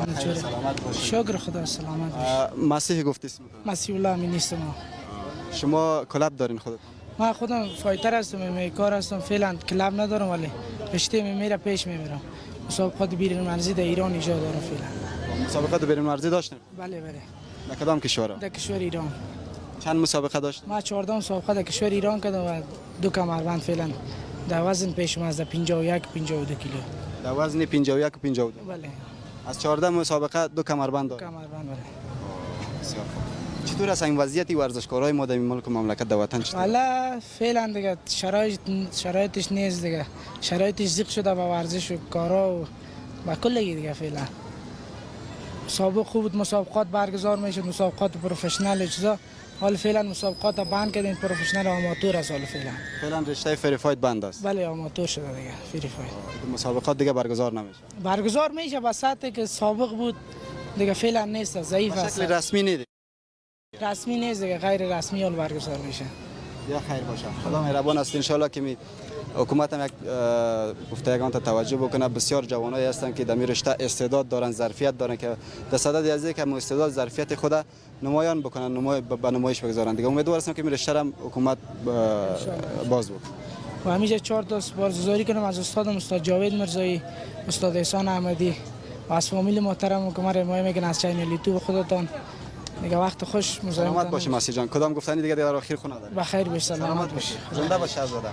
خیر سلامت باشید. شکر خدا سلامت باشید. مسیح گفتی اسم مسیح الله می نیستم. شما کلاب دارین خودتون؟ من خودم فایتر هستم، کار هستم، فعلا کلاب ندارم ولی رشته میره پیش میبرم. مسابقات بیرون مرزی در ایران ایجاد دارم فعلا. مسابقات بیرون مرزی داشتین؟ بله بله. در کدام کشور؟ در کشور ایران. چند مسابقه داشتین؟ ما 14 مسابقه در کشور ایران کردم و 2 کمربند فعلا. در وزن پیش از 51 52 کیلو. در وزن 51 و 52. بله. از 14 مسابقه 2 کمربند داشت. کمربند بله. بسیار خوب. چطور است این وضعیت ورزشکارای ما در این ملک و مملکت در وطن چطور؟ والا فعلا دیگه شرایطش نیست دیگه. شرایطش ضیق شده با ورزش و کارا و با کلی دیگه فعلا. سابق خوب بود مسابقات برگزار میشد، مسابقات پروفشنال چیزا. حال فعلا مسابقات بند کردن، پروفشنال آماتور است حال فعلا. فعلا رشته فری فایت بند است. بله آماتور شده دیگه فری فایت. مسابقات دیگه برگزار نمیشه. برگزار میشه با سطحی که سابق بود دیگه فعلا نیست، ضعیف است. شکل رسمی نیست. رسمی نیست دیگه، غیر رسمی حال برگزار میشه. یا خیر باشه. خدا مهربان است ان شاء الله که حکومت هم یک گفتگان تا توجه بکنه. بسیار جوانایی هستند که در این رشته استعداد دارن، ظرفیت دارن که در صدد از اینکه استعداد ظرفیت خود نمایان بکنن، به نمایش بگذارن دیگه. امیدوار هستم که این رشته هم حکومت باز بود. و همیشه 4 تا سپاسگزاری کنم از استادم، استاد جاوید مرزایی، استاد احسان احمدی و از فامیل محترم که ما حمایت میکنن از چینل یوتیوب خودتان. دیگه وقت خوش سلامت باشی مسیح جان. کدام گفتنی دیگه در اخیر خونه داری؟ بخیر باش، سلامت باش. زنده باش شهزاده.